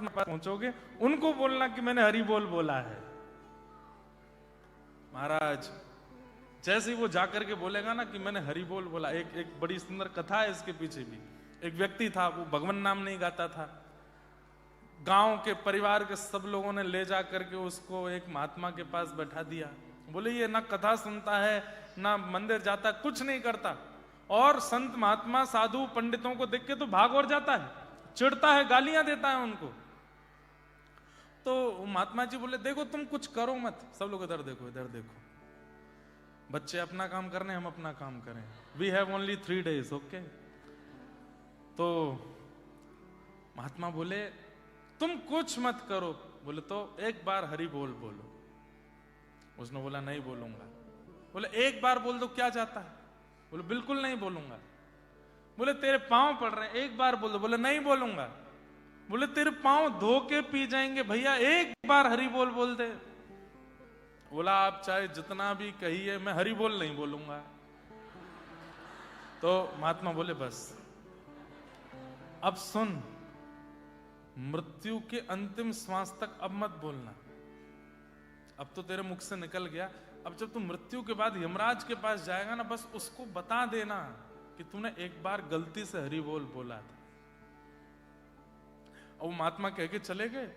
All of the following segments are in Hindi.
पास पहुंचोगे उनको बोलना कि मैंने हरि बोल बोला है। महाराज जैसे ही वो जाकर के बोलेगा ना कि मैंने हरि बोल बोला, एक बड़ी सुंदर कथा है इसके पीछे भी। एक व्यक्ति था, वो भगवान नाम नहीं गाता था। गांव के परिवार के सब लोगों ने ले जा करके उसको एक महात्मा के पास बैठा दिया। बोले ये ना कथा सुनता है, ना मंदिर जाता, कुछ नहीं करता, और संत महात्मा साधु पंडितों को देख के तो भाग और जाता है, चिढ़ता है, गालियां देता है उनको। तो महात्मा जी बोले देखो तुम कुछ करो मत, सब लोग इधर देखो, इधर देखो, बच्चे अपना काम कर रहे हैं, हम अपना काम करें, we have only 3 days, okay. तो महात्मा बोले तुम कुछ मत करो। बोले तो एक बार हरि बोल बोलो। उसने बोला नहीं बोलूंगा। बोले एक बार बोल दो, क्या जाता है? बोले बिल्कुल नहीं बोलूंगा। बोले तेरे पांव पड़ रहे हैं, एक बार बोल दो। बोले नहीं बोलूंगा। बोले तेरे पांव धो के पी जाएंगे भैया, एक बार हरि बोल बोल दे। बोला आप चाहे जितना भी कहिए, मैं हरि बोल नहीं बोलूंगा। तो महात्मा बोले बस अब सुन, मृत्यु के अंतिम श्वास तक अब मत बोलना। अब तो तेरे मुख से निकल गया, अब जब तू मृत्यु के बाद यमराज के पास जाएगा ना, बस उसको बता देना कि तूने एक बार गलती से हरि बोल बोला था। और वो महात्मा कह के चले गए।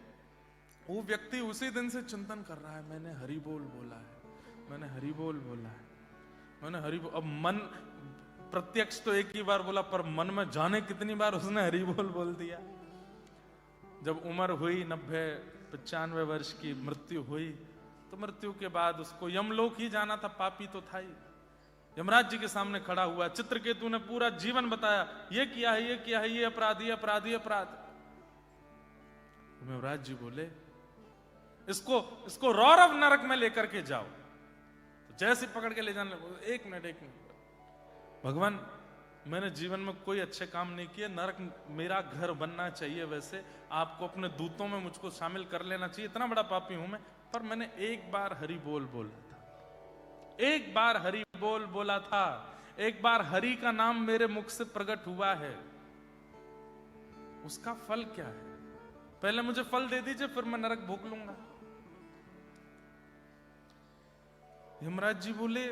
वो व्यक्ति उसी दिन से चिंतन कर रहा है, मैंने हरि बोल बोला है, मैंने हरि बोल बोला है, मैंने हरि बोल। अब मन प्रत्यक्ष तो एक ही बार बोला, पर मन में जाने कितनी बार उसने हरि बोल दिया। जब उम्र हुई 90-95 वर्ष की, मृत्यु हुई, तो मृत्यु के बाद उसको यमलोक ही जाना था, पापी तो था ही। यमराज जी के सामने खड़ा हुआ, चित्रकेतु ने पूरा जीवन बताया, ये किया है, ये किया है, ये अपराध, ये अपराध, ये अपराध। यमराज जी बोले इसको रौरव नरक में लेकर के जाओ। तो जैसे पकड़ के ले जाने, एक मिनट भगवान, मैंने जीवन में कोई अच्छे काम नहीं किए, नरक मेरा घर बनना चाहिए, वैसे आपको अपने दूतों में मुझको शामिल कर लेना चाहिए, इतना बड़ा पापी हूं मैं, पर मैंने एक बार हरि बोल बोला था, एक बार हरि बोल बोला था, एक बार हरि का नाम मेरे मुख से प्रकट हुआ है, उसका फल क्या है? पहले मुझे फल दे दीजिए, फिर मैं नरक भोग लूंगा। यमराज जी बोले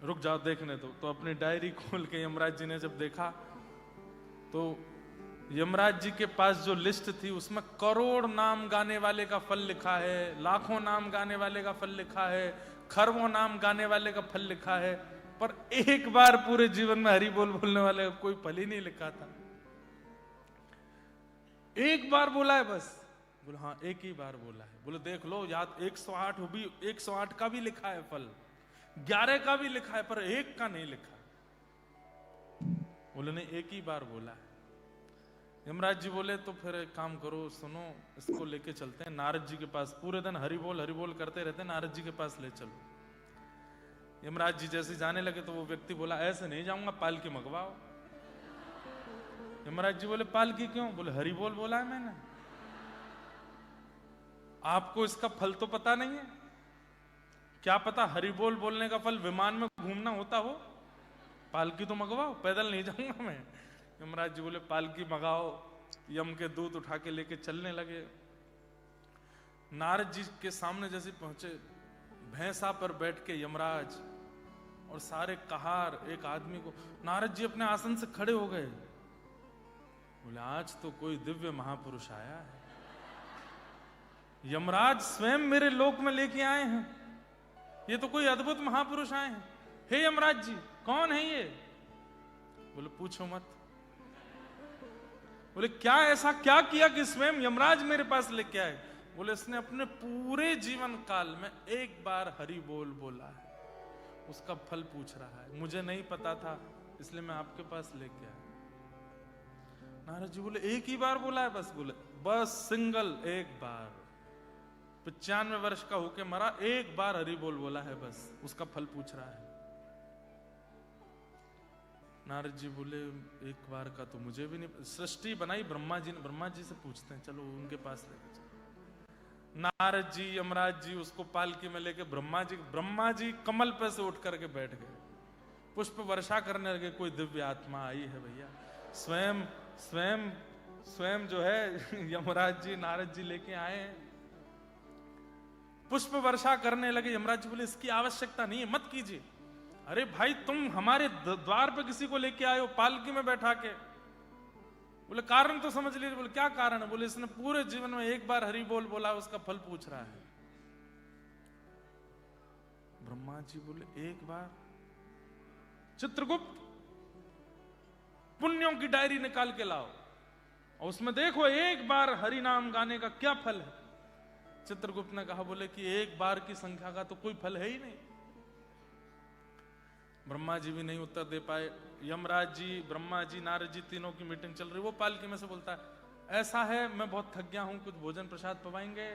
रुक जाओ देखने दो। तो अपनी डायरी खोल के यमराज जी ने जब देखा, तो यमराज जी के पास जो लिस्ट थी उसमें करोड़ नाम गाने वाले का फल लिखा है, लाखों नाम गाने वाले का फल लिखा है, खरबों नाम गाने वाले का फल लिखा है, पर एक बार पूरे जीवन में हरि बोल बोलने वाले का कोई फल ही नहीं लिखा था। एक बार बोला है बस। बोले हाँ एक ही बार बोला है। बोले देख लो याद, 108 भी, 108 का भी लिखा है फल, 11 का भी लिखा है, पर एक का नहीं लिखा। बोले नहीं एक ही बार बोला है। यमराज जी बोले तो फिर एक काम करो, सुनो, इसको लेके चलते हैं नारद जी के पास, पूरे दिन हरि बोल करते रहते हैं, नारद जी के पास ले चलो। यमराज जी जैसे जाने लगे तो वो व्यक्ति बोला ऐसे नहीं जाऊंगा, पालकी मंगवाओ। यमराज जी बोले पालकी क्यों? बोले हरि बोल बोला है मैंने। आपको इसका फल तो पता नहीं है? क्या पता हरि बोल बोलने का फल विमान में घूमना होता हो? पालकी तो मंगवाओ, पैदल नहीं जाऊंगा मैं। यमराज जी बोले पालकी मंगाओ। यम के दूत उठा के लेके चलने लगे। नारद जी के सामने जैसे पहुंचे, भैंसा पर बैठ के यमराज और सारे कहार एक आदमी को, नारद जी अपने आसन से खड़े हो गए। बोले आज तो कोई दिव्य महापुरुष आया है, यमराज स्वयं मेरे लोक में लेके आए हैं, ये तो कोई अद्भुत महापुरुष आए हैं। हे यमराज जी कौन है ये? बोले पूछो मत। बोले क्या ऐसा क्या किया कि स्वयं यमराज मेरे पास लेके आए? बोले इसने अपने पूरे जीवन काल में एक बार हरि बोल बोला है, उसका फल पूछ रहा है, मुझे नहीं पता था इसलिए मैं आपके पास लेके आया। नारद जी बोले एक ही बार बोला है बस? बोले बस सिंगल एक बार, 95 वर्ष का होके मरा, एक बार हरि बोल बोला है बस, उसका फल पूछ रहा है। नारद जी बोले एक बार का तो मुझे भी नहीं, सृष्टि बनाई ब्रह्मा जी ने, ब्रह्मा जी से पूछते हैं, चलो उनके पास लेके चलो। नारद जी यमराज जी उसको पालकी में लेके ब्रह्मा जी कमल पे से उठ करके बैठ गए, पुष्प वर्षा करने लगे। कोई दिव्य आत्मा आई है भैया, स्वयं स्वयं जो है यमराज जी नारद जी लेके आए हैं, पुष्प वर्षा करने लगे। यमराज जी बोले इसकी आवश्यकता नहीं है, मत कीजिए। अरे भाई तुम हमारे द्वार पे किसी को लेके आए हो पालकी में बैठा के। बोले कारण तो समझ लीजिए। बोले क्या कारण है? बोले इसने पूरे जीवन में एक बार हरि बोल बोला, उसका फल पूछ रहा है। ब्रह्मा जी बोले एक बार? चित्रगुप्त पुण्यों की डायरी निकाल के लाओ और उसमें देखो एक बार हरि नाम गाने का क्या फल है। चित्रगुप्त ने कहा, बोले कि एक बार की संख्या का तो कोई फल है ही नहीं। ब्रह्मा जी भी नहीं उत्तर दे पाए। यमराज जी, ब्रह्मा जी, नारद जी तीनों की मीटिंग चल रही। वो पालकी में से बोलता है, ऐसा है मैं बहुत थक गया हूं, कुछ भोजन प्रसाद पवाएंगे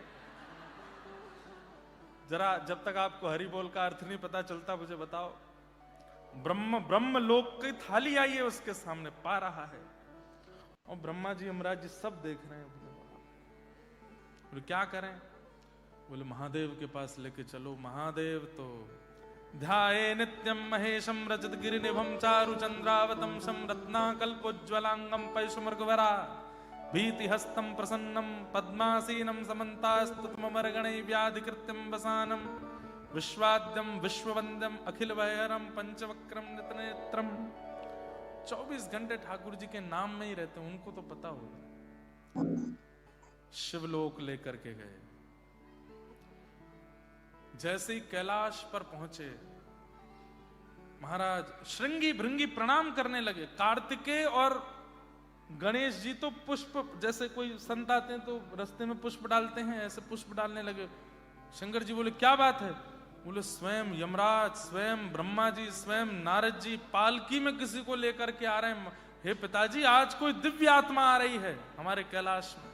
जरा, जब तक आपको हरि बोल का अर्थ नहीं पता चलता मुझे बताओ। ब्रह्म लोक की थाली आई है उसके सामने, पा रहा है और ब्रह्मा जी यमराज जी सब देख रहे हैं। बोले क्या करें? बोले महादेव के पास लेके चलो। महादेव तो ध्याये नित्यम महेशम रजत गिरिनिभम चारु चंद्रावतंसम रत्नाकल्पोज्ज्वलांगम पैशुमृगवरा भीति हस्तम प्रसन्नम पद्मासीनम समन्तास्तुतमर्गणै व्याधिकृत्यम वसानम विश्वाद्यम विश्ववंद्यम अखिल वैहरम पंचवक्रम नितनेत्रम। 24 घंटे ठाकुर जी के नाम में ही रहते हैं, उनको तो पता होगा। शिवलोक लेकर के गए। जैसे ही कैलाश पर पहुंचे, महाराज श्रृंगी भृंगी प्रणाम करने लगे। कार्तिकेय और गणेश जी तो पुष्प, जैसे कोई संत आते हैं तो रास्ते में पुष्प डालते हैं, ऐसे पुष्प डालने लगे। शंकर जी बोले क्या बात है? बोले स्वयं यमराज, स्वयं ब्रह्मा जी, स्वयं नारद जी पालकी में किसी को लेकर के आ रहे हैं। हे पिताजी, आज कोई दिव्य आत्मा आ रही है हमारे कैलाश में।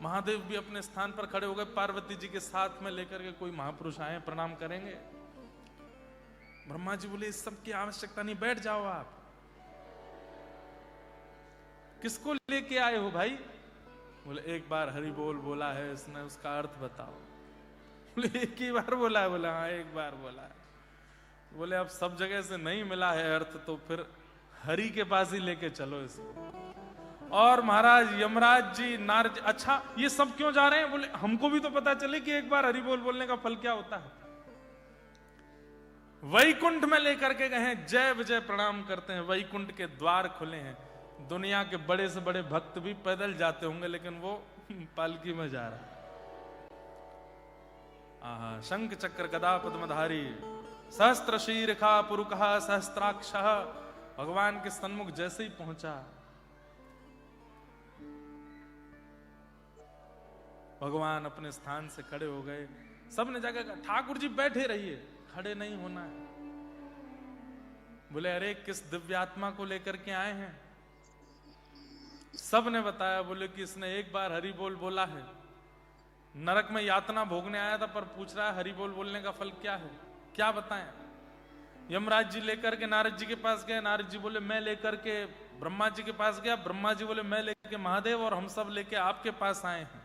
महादेव भी अपने स्थान पर खड़े हो गए, पार्वती जी के साथ में लेकर के कोई महापुरुष आए, प्रणाम करेंगे। ब्रह्मा जी बोले इस सब की आवश्यकता नहीं, बैठ जाओ आप। किसको लेके आए हो भाई? बोले एक बार हरि बोल बोला है इसने, उसका अर्थ बताओ। बोले एक ही बार बोला है? बोला हाँ एक बार बोला है। बोले अब सब जगह से नहीं मिला है अर्थ, तो फिर हरि के पास ही लेके चलो इसको। और महाराज यमराज जी, नारद जी, अच्छा ये सब क्यों जा रहे हैं? बोले हमको भी तो पता चले कि एक बार हरि बोल बोलने का फल क्या होता है। वैकुंठ में लेकर के गए, जय विजय प्रणाम करते हैं, वैकुंठ के द्वार खुले हैं। दुनिया के बड़े से बड़े भक्त भी पैदल जाते होंगे, लेकिन वो पालकी में जा रहा है। आहा, शंख चक्र गदा पद्मधारी सहस्त्र शीर्षा पुरुषः सहस्त्राक्षः। भगवान के सन्मुख जैसे ही पहुंचा, भगवान अपने स्थान से खड़े हो गए। सबने जाकर कहा ठाकुर जी बैठे रहिए, खड़े नहीं होना है। बोले अरे किस दिव्यात्मा को लेकर के आए हैं? सब ने बताया। बोले कि इसने एक बार हरि बोल बोला है, नरक में यातना भोगने आया था, पर पूछ रहा है हरि बोल बोलने का फल क्या है, क्या बताएं। यमराज जी लेकर के नारद जी के पास गए। नारद जी बोले मैं लेकर के ब्रह्मा जी के पास गया। ब्रह्मा जी बोले मैं लेके महादेव, और हम सब लेके आपके पास आए हैं।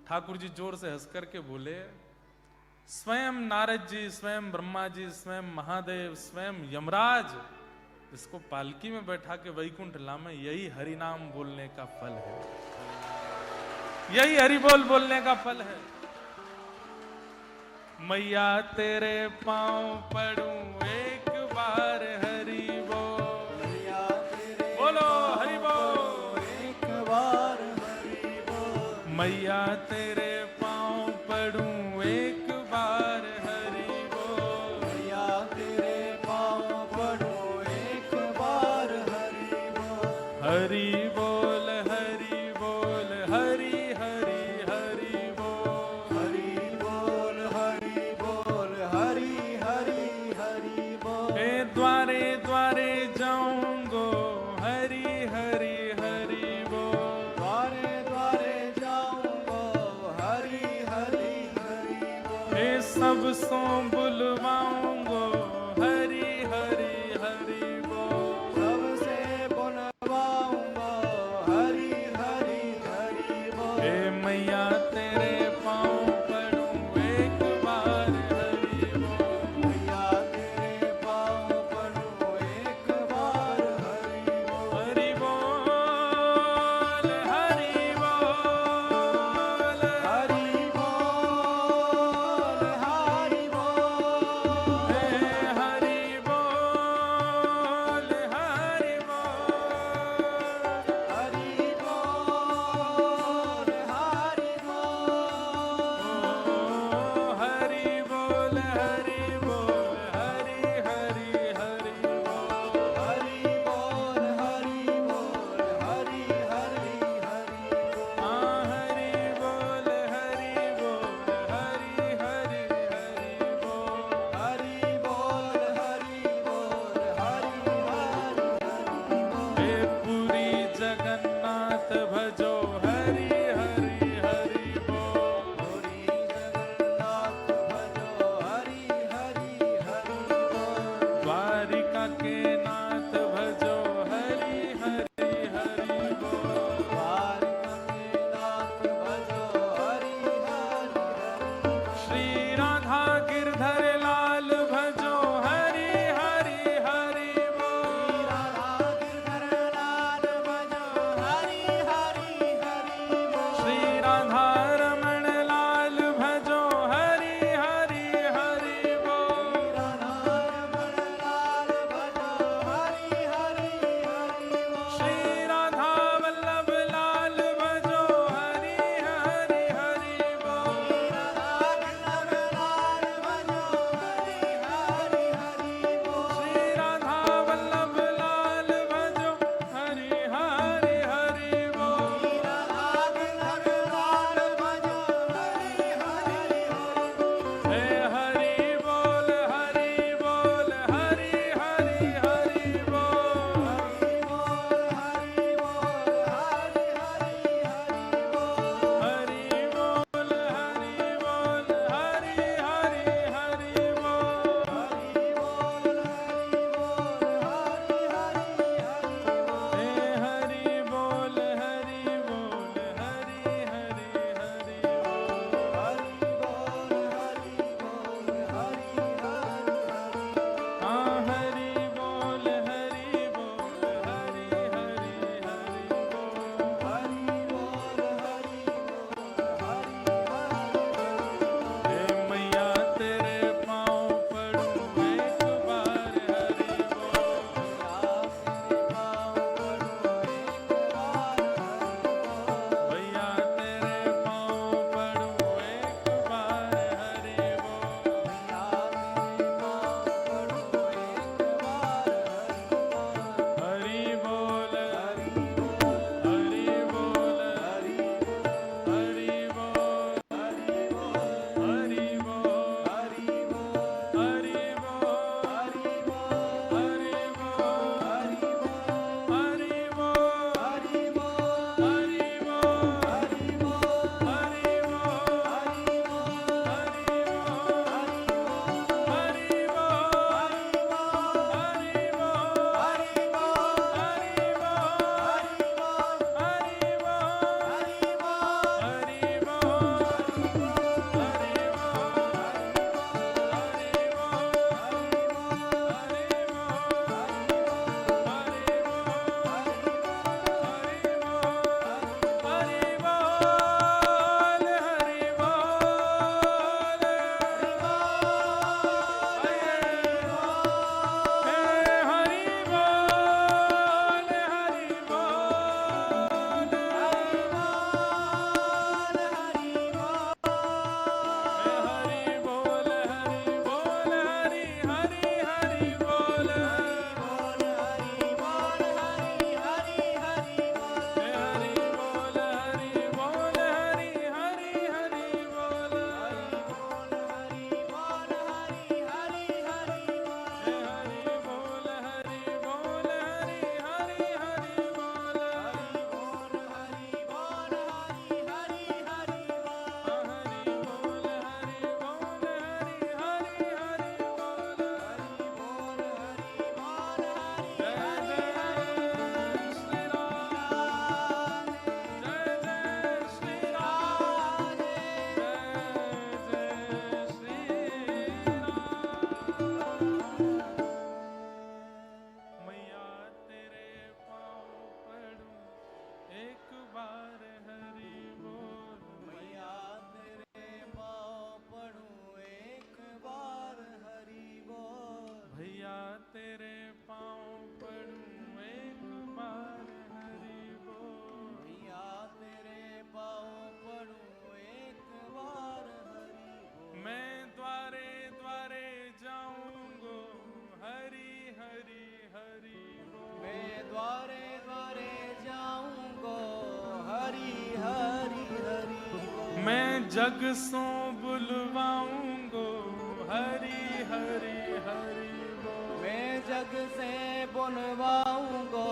ठाकुर जी जोर से हंस करके बोले स्वयं नारद जी, स्वयं ब्रह्मा जी, स्वयं महादेव, स्वयं यमराज इसको पालकी में बैठा के वैकुंठ लामे, यही हरि नाम बोलने का फल है, यही हरि बोल बोलने का फल है। मैया तेरे पांव पड़ूं एक बार हरि बोल, मैया तेरे बोलो हरि बोल एक बार हरि बोल, मैया तेरे पांव पड़ूं एक बार हरि बोल, मैया तेरे पांव पड़ूं एक बार हरि बोल, हरि बोल हरि बोल हरि हरि हरि बोल, हरि बोल हरि बोल हरि हरि हरि बोल। हे द्वारे द्वारे जाऊंगो हरि हरि हरि बोल, द्वारे द्वारे जाऊंगो हरि हरि हरि बोल। हे सब सो बुलवाऊंगो हरि हरि हरि बोल, सबसे बुलवाऊंगो हरि हरि हरि बोल। हे मैया तेरे पांव पड़ूं एक बार हरि बोल, मैया तेरे पांव पड़ूं एक बार हरि बोल, हरि बोल द्वारे द्वारे जाऊंगो, हरि हरि हरि बोल। मैं जग सो बुलवाऊंगो, हरि हरि हरि बोल। मैं जग से बुलवाऊंगो,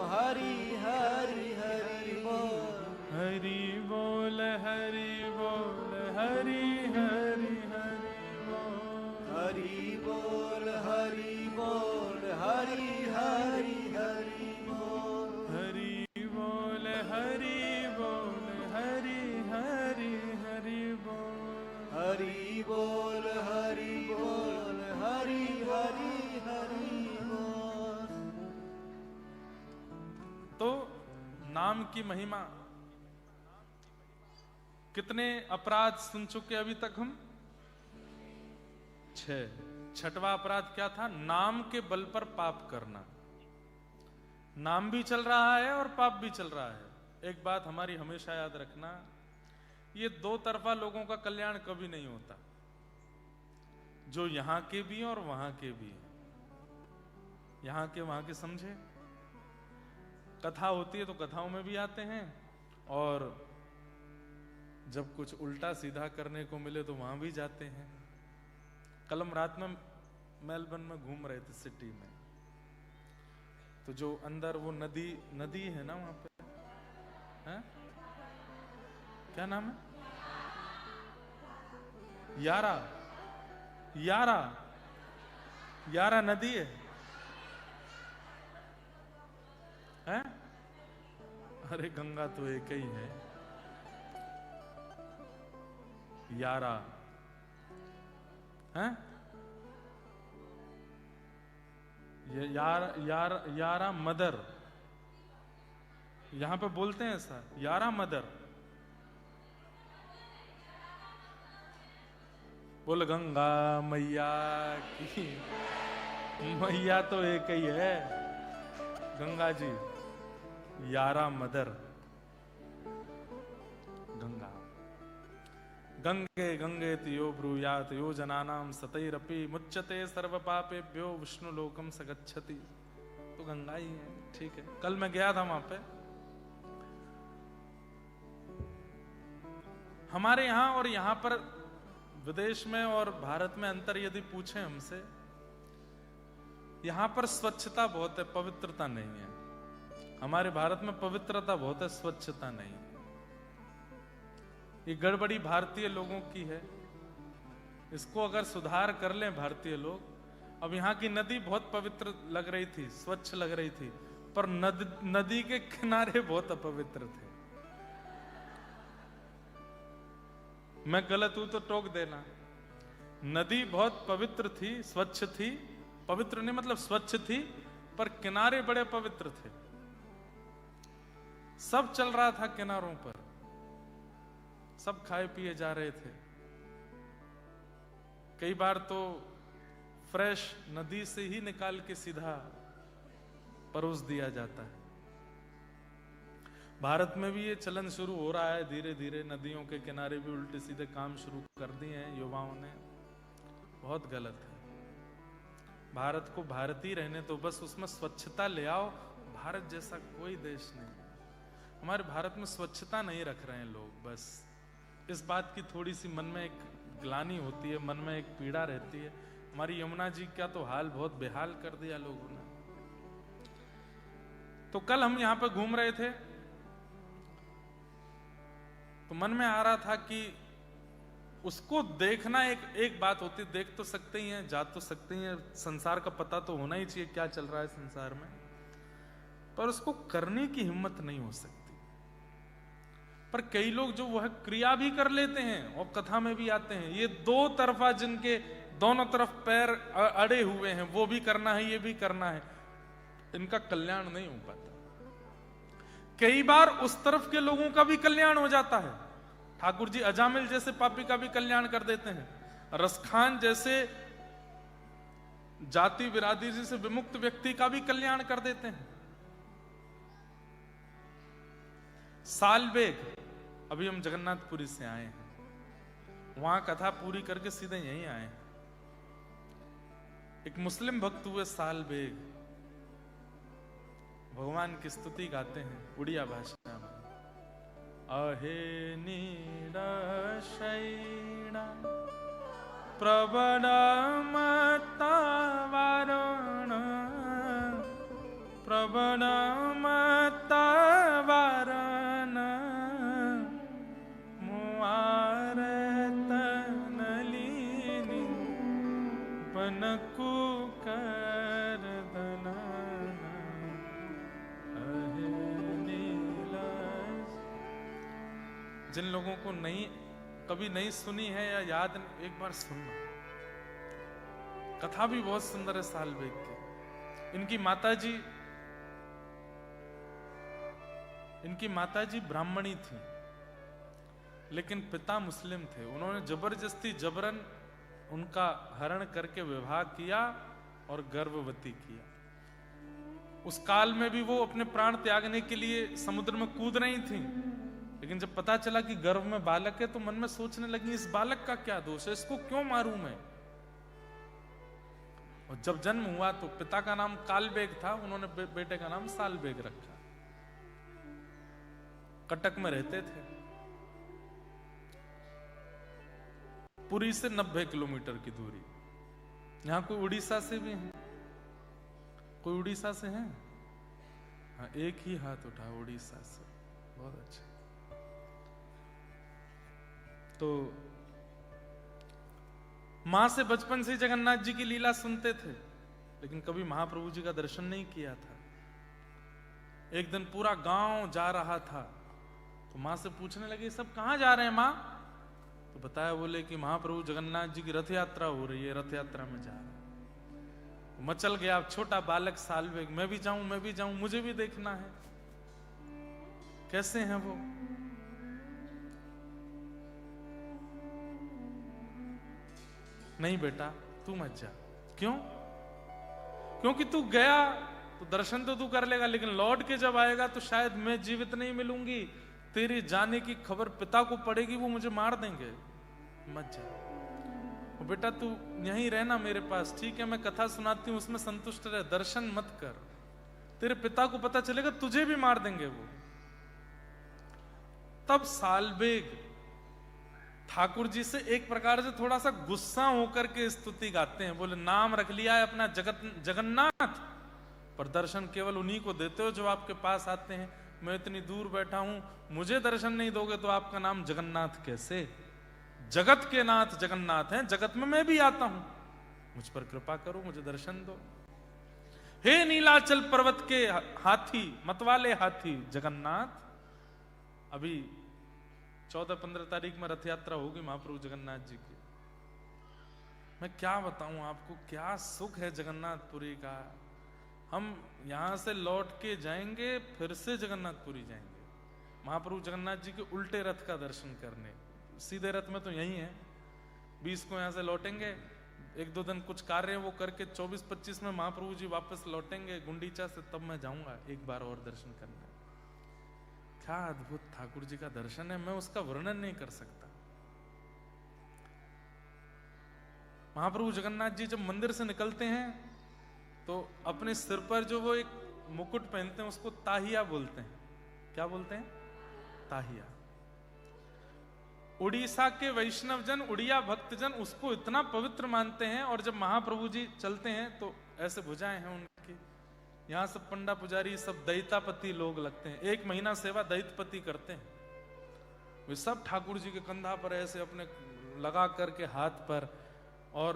हरि हरि हरि बोल। हरि बोल हरि बोल, हरि हरि हरि बोल। हरि बोल हरि बोल, हरि हरि हरि बोल। हरि बोल हरि बोल, हरि हरि हरि बोल। हरि बोल हरि बोल, हरि हरि हरि बोल। तो नाम की महिमा, कितने अपराध सुन चुके अभी तक हम? 6। छठवां अपराध क्या था? नाम के बल पर पाप करना। नाम भी चल रहा है और पाप भी चल रहा है। एक बात हमारी हमेशा याद रखना, ये दो तरफा लोगों का कल्याण कभी नहीं होता, जो यहां के भी हैं और वहां के भी हैं। यहां के वहां के समझे? कथा होती है तो कथाओं में भी आते हैं, और जब कुछ उल्टा सीधा करने को मिले तो वहां भी जाते हैं। कल हम रात में मेलबर्न में घूम रहे थे, सिटी में, तो जो अंदर वो नदी है ना वहां पे, है? क्या नाम है? यारा नदी है, हैं? अरे गंगा तो एक ही है। यारा, हैं? यारा मदर, यहां पे बोलते हैं ऐसा, यारा मदर। बोल गंगा मैया की। मैया तो एक ही है, गंगा जी। यारा मदर, गंगा। गंगे गंगे तियो ब्रूयात यो जनानाम सतैरपि मुच्यते सर्व पापेभ्यो विष्णु लोकम सगच्छति। तो गंगा ही है, ठीक है। कल मैं गया था वहां पे। हमारे यहां और यहां पर, विदेश में और भारत में अंतर यदि पूछें हमसे, यहां पर स्वच्छता बहुत है, पवित्रता नहीं है। हमारे भारत में पवित्रता बहुत है, स्वच्छता नहीं है। ये गड़बड़ी भारतीय लोगों की है, इसको अगर सुधार कर लें भारतीय लोग। अब यहाँ की नदी बहुत पवित्र लग रही थी, स्वच्छ लग रही थी, पर नदी के किनारे बहुत अपवित्र थे। मैं गलत हूं तो टोक देना। नदी बहुत पवित्र थी, स्वच्छ थी, पवित्र नहीं मतलब स्वच्छ थी, पर किनारे बड़े पवित्र थे। सब चल रहा था किनारों पर, सब खाए पिए जा रहे थे। कई बार तो फ्रेश नदी से ही निकाल के सीधा परोस दिया जाता है। भारत में भी ये चलन शुरू हो रहा है धीरे धीरे, नदियों के किनारे भी उल्टे सीधे काम शुरू कर दिए हैं युवाओं ने। बहुत गलत है। भारत को भारत ही रहने तो, बस उसमें स्वच्छता ले आओ। भारत जैसा कोई देश नहीं, हमारे भारत में स्वच्छता नहीं रख रहे हैं लोग। बस इस बात की थोड़ी सी मन में एक ग्लानि होती है, मन में एक पीड़ा रहती है। हमारी यमुना जी का तो हाल बहुत बेहाल कर दिया लोगों ने। तो कल हम यहां पर घूम रहे थे, तो मन में आ रहा था कि उसको देखना एक बात होती है, देख तो सकते ही हैं, जा तो सकते ही हैं, संसार का पता तो होना ही चाहिए क्या चल रहा है संसार में, पर उसको करने की हिम्मत नहीं हो सकती। पर कई लोग जो वह क्रिया भी कर लेते हैं और कथा में भी आते हैं, ये दो तरफा, जिनके दोनों तरफ पैर अड़े हुए हैं, वो भी करना है ये भी करना है, इनका कल्याण नहीं हो पाता। कई बार उस तरफ के लोगों का भी कल्याण हो जाता है। ठाकुर जी अजामिल जैसे पापी का भी कल्याण कर देते हैं, रसखान जैसे जाति बिरादरी से विमुक्त व्यक्ति का भी कल्याण कर देते हैं। सालबेग, अभी हम जगन्नाथपुरी से आए हैं, वहां कथा पूरी करके सीधे यहीं आए हैं। एक मुस्लिम भक्त हुए सालबेग, भगवान की स्तुति गाते हैं उड़िया भाषा में। अहे नीरशैणा प्रबलमतवारण प्रबलमतवारण मुआरतनलिनी बनकुकरदनन अहे नीलश। जिन लोगों को कभी नहीं सुनी है या याद नहीं, एक बार सुनना। कथा भी बहुत सुंदर है सालबेग की। इनकी माताजी ब्राह्मणी थी, लेकिन पिता मुस्लिम थे। उन्होंने जबरदस्ती जबरन उनका हरण करके विवाह किया और गर्भवती किया। उस काल में भी वो अपने प्राण त्यागने के लिए समुद्र में कूद रही थी, लेकिन जब पता चला कि गर्भ में बालक है तो मन में सोचने लगी इस बालक का क्या दोष है, इसको क्यों मारूं मैं। और जब जन्म हुआ तो पिता का नाम कालबेग था, उन्होंने बेटे का नाम सालबेग रखा। कटक में रहते थे। पुरी से 90 किलोमीटर की दूरी। यहां कोई उड़ीसा से भी है? कोई उड़ीसा से है? हाँ, एक ही हाथ उठा उड़ीसा से। बहुत अच्छा। तो मां से बचपन से जगन्नाथ जी की लीला सुनते थे, लेकिन कभी महाप्रभु जी का दर्शन नहीं किया था। एक दिन पूरा गांव जा रहा था, तो मां से पूछने लगे सब कहां जा रहे हैं मां? तो बताया, बोले कि महाप्रभु जगन्नाथ जी की रथ यात्रा हो रही है, रथ यात्रा में जा रहे हैं। मचल गया छोटा बालक सालबेग, मैं भी जाऊं, मुझे भी देखना है कैसे हैं वो। नहीं बेटा तू मत जा। क्यों? क्योंकि तू गया तो दर्शन तो तू कर लेगा, लेकिन लौट के जब आएगा तो शायद मैं जीवित नहीं मिलूंगी। तेरे जाने की खबर पिता को पड़ेगी, वो मुझे मार देंगे। मत जा। बेटा तू यहीं रहना मेरे पास, ठीक है? मैं कथा सुनाती हूं, उसमें संतुष्ट रह, दर्शन मत कर। तेरे पिता को पता चलेगा तुझे भी मार देंगे वो। तब सालबेग ठाकुर जी से एक प्रकार से थोड़ा सा गुस्सा होकर के स्तुति गाते हैं। बोले नाम रख लिया है अपना जगन्नाथ, पर दर्शन केवल उन्हीं को देते हो जो आपके पास आते हैं। मैं इतनी दूर बैठा हूं, मुझे दर्शन नहीं दोगे तो आपका नाम जगन्नाथ कैसे? जगत के नाथ जगन्नाथ हैं, जगत में मैं भी आता हूं, मुझ पर कृपा करो, मुझे दर्शन दो। हे नीलाचल पर्वत के हाथी, मतवाले हाथी जगन्नाथ। अभी 14-15 तारीख में रथ यात्रा होगी महाप्रभु जगन्नाथ जी की। मैं क्या बताऊं आपको, क्या सुख है जगन्नाथपुरी का। हम यहां से लौट के जाएंगे, फिर से जगन्नाथपुरी जाएंगे महाप्रभु जगन्नाथ जी के उल्टे रथ का दर्शन करने। सीधे रथ में तो यही है, 20 को यहां से लौटेंगे, 1-2 दिन कुछ कार्य वो करके 24-25 में महाप्रभु जी वापस लौटेंगे गुंडीचा से, तब मैं जाऊंगा एक बार और दर्शन करने। क्या अद्भुत ठाकुर जी का दर्शन है, मैं उसका वर्णन नहीं कर सकता। महाप्रभु जगन्नाथ जी जब मंदिर से निकलते हैं तो अपने सिर पर जो वो एक मुकुट पहनते हैं उसको ताहिया बोलते हैं। क्या बोलते हैं? ताहिया। उड़ीसा के वैष्णव जन, उड़िया भक्तजन उसको इतना पवित्र मानते हैं, और जब महाप्रभु जी चलते हैं तो ऐसे भुजाएं हैं उनकी। यहां सब पंडा पुजारी सब दैतापति लोग लगते हैं, 1 महीना सेवा दैतपति करते हैं। वे सब ठाकुर जी के कंधा पर ऐसे अपने लगा करके हाथ पर, और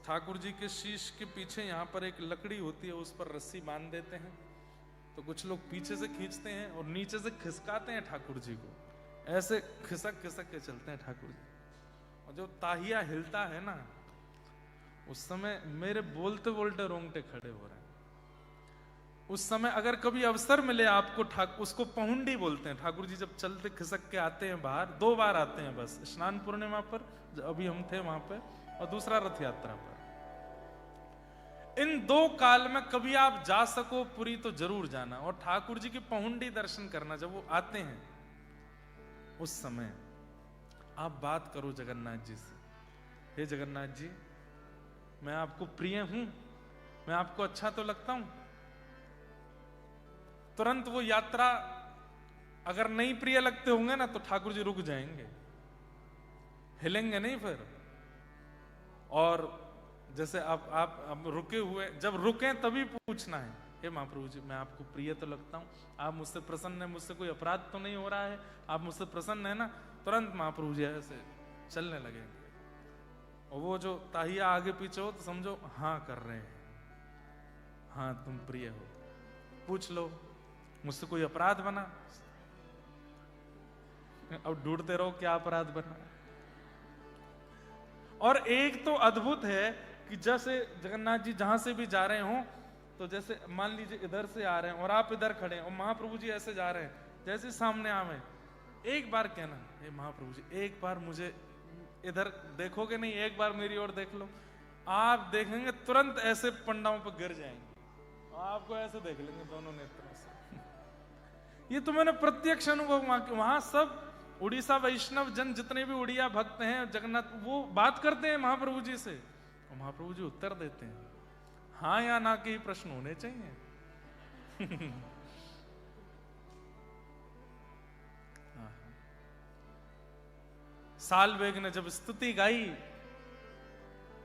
ठाकुर जी के शीश के पीछे यहाँ पर एक लकड़ी होती है, उस पर रस्सी बांध देते हैं। तो कुछ लोग पीछे से खींचते हैं और नीचे से खिसकाते हैं ठाकुर जी को, ऐसे खिसक खिसक के चलते हैं ठाकुर जी। और जो ताहिया हिलता है ना, उस समय मेरे बोलते बोलते रोंगटे खड़े हो रहे हैं। उस समय अगर कभी अवसर मिले आपको, उसको पहुंडी बोलते हैं। ठाकुर जी जब चलते खिसक के आते हैं बाहर, 2 बार आते हैं बस, स्नान पूर्णिमा पर अभी हम थे वहां पे, और दूसरा रथ यात्रा पर। इन 2 काल में कभी आप जा सको पुरी तो जरूर जाना, और ठाकुर जी की पहुंडी दर्शन करना। जब वो आते हैं उस समय आप बात करो जगन्नाथ जी से, हे जगन्नाथ जी मैं आपको प्रिय हूं, मैं आपको अच्छा तो लगता हूं। तुरंत वो यात्रा अगर नहीं प्रिय लगते होंगे ना तो ठाकुर जी रुक जाएंगे, हिलेंगे नहीं फिर। और जैसे आप रुके हुए, जब रुके तभी पूछना है, हे महाप्रभु जी मैं आपको प्रिय तो लगता हूं, आप मुझसे प्रसन्न है, मुझसे कोई अपराध तो नहीं हो रहा है, आप मुझसे प्रसन्न है ना, तुरंत महाप्रभु जी ऐसे चलने लगेंगे। और वो जो ताहिया आगे पीछे हो तो समझो हाँ कर रहे हैं, हाँ तुम प्रिय हो, पूछ लो मुझसे कोई अपराध बना। अब ढूंढते रहो क्या अपराध बना। और एक तो अद्भुत है कि जैसे जगन्नाथ जी जहां से भी जा रहे हो, तो जैसे मान लीजिए इधर से आ रहे हैं और आप इधर खड़े हैं और महाप्रभु जी ऐसे जा रहे हैं, जैसे सामने आवे एक बार कहना, हे महाप्रभु जी एक बार मुझे इधर देखोगे नहीं, एक बार मेरी ओर देख लो। आप देखेंगे तुरंत ऐसे पंडाओं पर गिर जाएंगे, आपको ऐसे देख लेंगे दोनों नेत्रों से। ये तो मैंने प्रत्यक्ष अनुभव, वहां सब उड़ीसा वैष्णव जन जितने भी उड़िया भक्त हैं जगन्नाथ, वो बात करते हैं महाप्रभु जी से और महाप्रभु जी उत्तर देते हैं, हाँ या ना के ही प्रश्न होने चाहिए। सालवेग ने जब स्तुति गाई,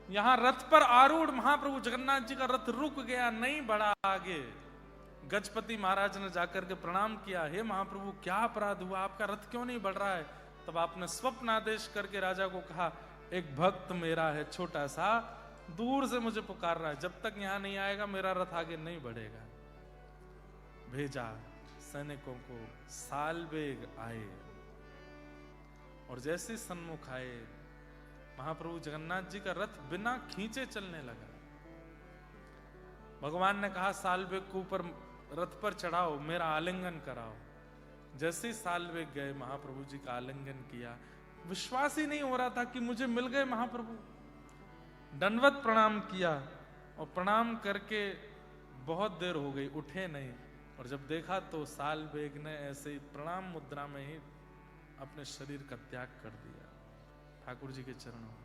यहां रथ पर आरूढ़ महाप्रभु जगन्नाथ जी का रथ रुक गया, नहीं बढ़ा आगे। गजपति महाराज ने जाकर के प्रणाम किया, हे महाप्रभु क्या अपराध हुआ, आपका रथ क्यों नहीं बढ़ रहा है। तब आपने स्वप्न आदेश करके राजा को कहा, एक भक्त मेरा है छोटा सा, दूर से मुझे पुकार रहा है, जब तक यहां नहीं आएगा मेरा रथ आगे नहीं बढ़ेगा। भेजा सैनिकों को, सालवेग आए और जैसे सन्मुख आए महाप्रभु जगन्नाथ जी का रथ बिना खींचे चलने लगा। भगवान ने कहा सालवेग को ऊपर रथ पर चढ़ाओ, मेरा आलिंगन कराओ। जैसे ही सालवेग गए महाप्रभु जी का आलिंगन किया, विश्वास ही नहीं हो रहा था कि मुझे मिल गए महाप्रभु। दंडवत प्रणाम किया और प्रणाम करके बहुत देर हो गई, उठे नहीं। और जब देखा तो सालवेग ने ऐसे ही प्रणाम मुद्रा में ही अपने शरीर का त्याग कर दिया ठाकुर जी के चरणों में।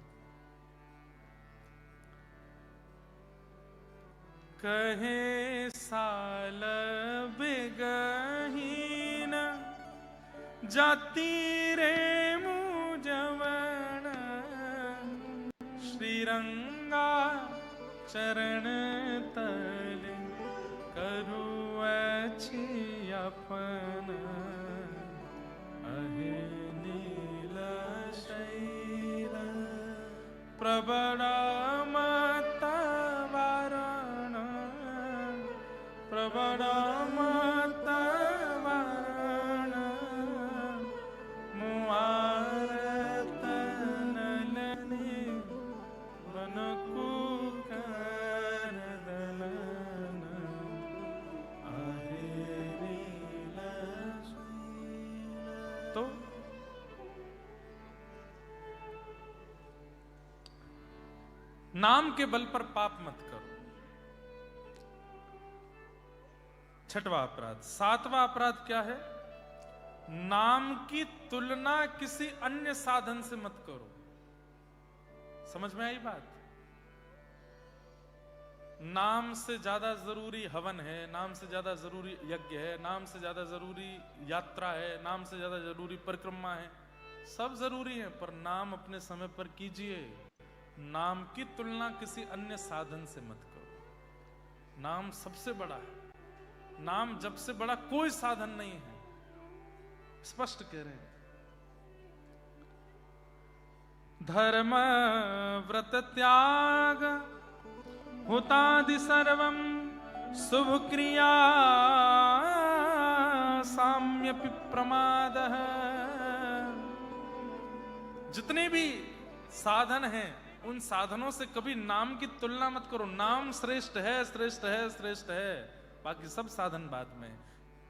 कहे साल बेगहीन जाति रे मुझवन, श्रीरंगा चरण तल करु अच्छी अपन, अहे नील शैल प्रबड़ा मत वारण, प्रबड़ा मत वारण, मुआरत नलने बनकु कर दलन, आहे नील शैल। तो नाम के बल पर पाप मत करो, छठवां अपराध। सातवां अपराध क्या है? नाम की तुलना किसी अन्य साधन से मत करो। समझ में आई बात? नाम से ज्यादा जरूरी हवन है, नाम से ज्यादा जरूरी यज्ञ है, नाम से ज्यादा जरूरी यात्रा है, नाम से ज्यादा जरूरी परिक्रमा है, सब जरूरी है, पर नाम अपने समय पर कीजिए। नाम की तुलना किसी अन्य साधन से मत करो। नाम सबसे बड़ा है, नाम जब से बड़ा कोई साधन नहीं है, स्पष्ट कह रहे हैं। धर्म व्रत त्याग हुतादि सर्वम शुभ क्रिया साम्यपि प्रमादः। जितने भी साधन हैं उन साधनों से कभी नाम की तुलना मत करो। नाम श्रेष्ठ है, श्रेष्ठ है, श्रेष्ठ है, बाकी सब साधन बाद में।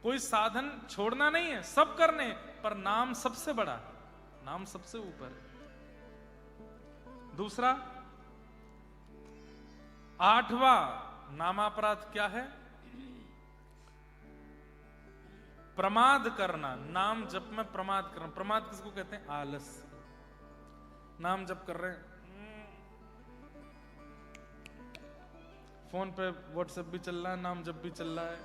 कोई साधन छोड़ना नहीं है, सब करने, पर नाम सबसे बड़ा, नाम सबसे ऊपर। दूसरा, आठवां नामापराध क्या है? प्रमाद करना। नाम जप में प्रमाद करना। प्रमाद किसको कहते हैं? आलस्य। नाम जप कर रहे हैं, फोन पे व्हाट्सएप भी चल रहा है, नाम जप भी चल रहा है,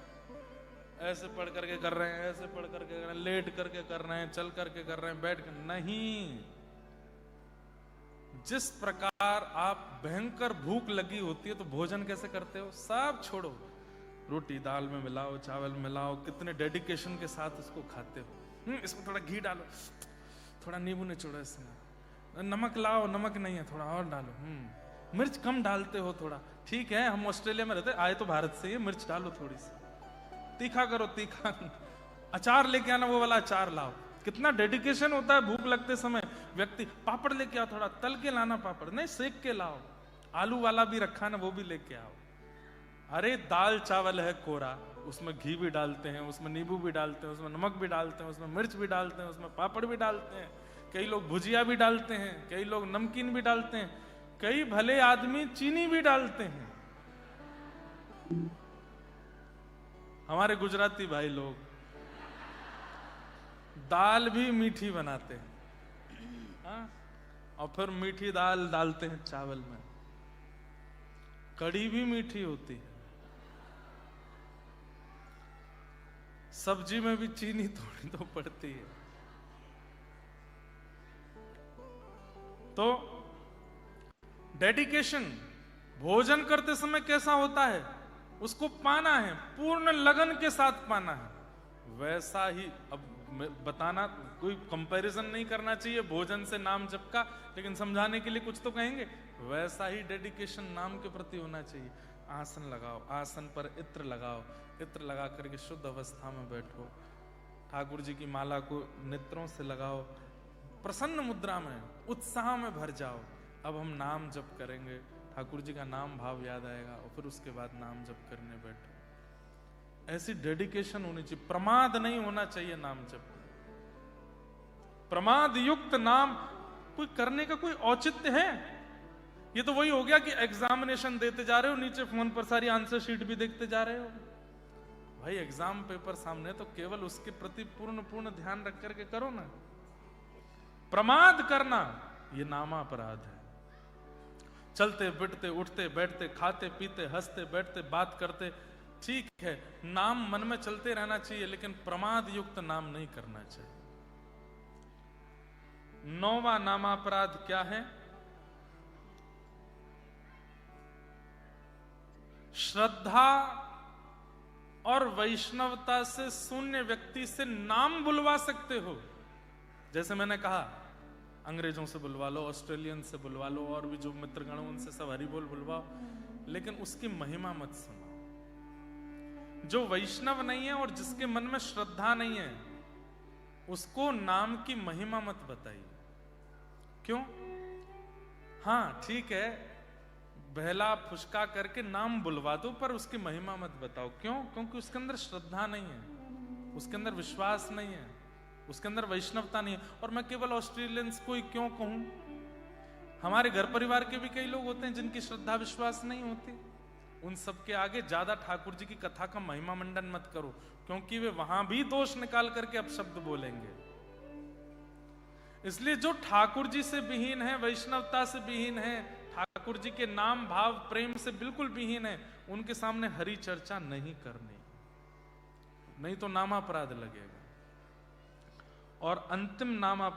ऐसे पढ़ करके कर रहे हैं, ऐसे पढ़ करके कर रहे हैं, लेट करके कर रहे हैं, चल करके कर रहे हैं, बैठ कर नहीं। जिस प्रकार आप भयंकर भूख लगी होती है तो भोजन कैसे करते हो, सब छोड़ो, रोटी दाल में मिलाओ, चावल मिलाओ, कितने डेडिकेशन के साथ इसको खाते हो। इसमें थोड़ा घी डालो, थोड़ा नींबू निचोड़ो, इसमें नमक लाओ, नमक नहीं है थोड़ा और डालो, मिर्च कम डालते हो थोड़ा, ठीक है हम ऑस्ट्रेलिया में रहते, आए तो भारत से ही, मिर्च डालो थोड़ी सी, तीखा करो तीखा, अचार लेके आना वो वाला अचार लाओ। कितना डेडिकेशन होता है भूख लगते समय। व्यक्ति पापड़ लेके आओ, थोड़ा तल के लाना पापड़, नहीं सेक के लाओ, आलू वाला भी रखा ना वो भी लेके आओ। अरे दाल चावल है कोरा, उसमें घी भी डालते हैं, उसमें नींबू भी डालते हैं, उसमें नमक भी डालते हैं, उसमें मिर्च भी डालते हैं, उसमें पापड़ भी डालते हैं, कई लोग भुजिया भी डालते हैं, कई लोग नमकीन भी डालते हैं, कई भले आदमी चीनी भी डालते हैं। हमारे गुजराती भाई लोग दाल भी मीठी बनाते हैं, हाँ? और फिर मीठी दाल डालते हैं चावल में, कड़ी भी मीठी होती है, सब्जी में भी चीनी थोड़ी तो पड़ती है। तो डेडिकेशन भोजन करते समय कैसा होता है, उसको पाना है, पूर्ण लगन के साथ पाना है। वैसा ही अब बताना, कोई कंपैरिजन नहीं करना चाहिए भोजन से नाम जप का, लेकिन समझाने के लिए कुछ तो कहेंगे। वैसा ही डेडिकेशन नाम के प्रति होना चाहिए। आसन लगाओ, आसन पर इत्र लगाओ, इत्र लगा करके शुद्ध अवस्था में बैठो, ठाकुर जी की माला को नेत्रों से लगाओ, प्रसन्न मुद्रा में उत्साह में भर जाओ। अब हम नाम जप करेंगे, ठाकुर जी का नाम भाव याद आएगा और फिर उसके बाद नाम जप करने बैठो। ऐसी डेडिकेशन होनी चाहिए, प्रमाद नहीं होना चाहिए नाम जप। प्रमाद युक्त नाम कोई करने का कोई औचित्य है? ये तो वही हो गया कि एग्जामिनेशन देते जा रहे हो, नीचे फोन पर सारी आंसर शीट भी देखते जा रहे हो। भाई एग्जाम पेपर सामने तो केवल उसके प्रति पूर्ण ध्यान रख करके करो ना। प्रमाद करना ये नामापराध है। चलते फिरते उठते बैठते खाते पीते हंसते बैठते बात करते, ठीक है नाम मन में चलते रहना चाहिए, लेकिन प्रमाद युक्त नाम नहीं करना चाहिए। 9वां नामापराध क्या है? श्रद्धा और वैष्णवता से शून्य व्यक्ति से नाम बुलवा सकते हो। जैसे मैंने कहा, अंग्रेजों से बुलवा लो, ऑस्ट्रेलियन से बुलवा लो, और भी जो मित्रगण उनसे सब हरि बोल बुलवाओ, लेकिन उसकी महिमा मत सुनो। जो वैष्णव नहीं है और जिसके मन में श्रद्धा नहीं है, उसको नाम की महिमा मत बताइए। क्यों? हाँ ठीक है, बहला फुसका करके नाम बुलवा दो, पर उसकी महिमा मत बताओ। क्यों? क्योंकि उसके अंदर श्रद्धा नहीं है, उसके अंदर विश्वास नहीं है, उसके अंदर वैष्णवता नहीं है। और मैं केवल ऑस्ट्रेलियंस को ही क्यों कहूं, हमारे घर परिवार के भी कई लोग होते हैं जिनकी श्रद्धा विश्वास नहीं होती। उन सबके आगे ज्यादा ठाकुर जी की कथा का महिमा मंडन मत करो, क्योंकि वे वहां भी दोष निकाल करके अपशब्द बोलेंगे। इसलिए जो ठाकुर जी से विहीन है, वैष्णवता से विहीन है, ठाकुर जी के नाम भाव प्रेम से बिल्कुल विहीन है, उनके सामने हरि चर्चा नहीं करनी, नहीं तो नामापराध लगेगा। और अंतिम नामापराध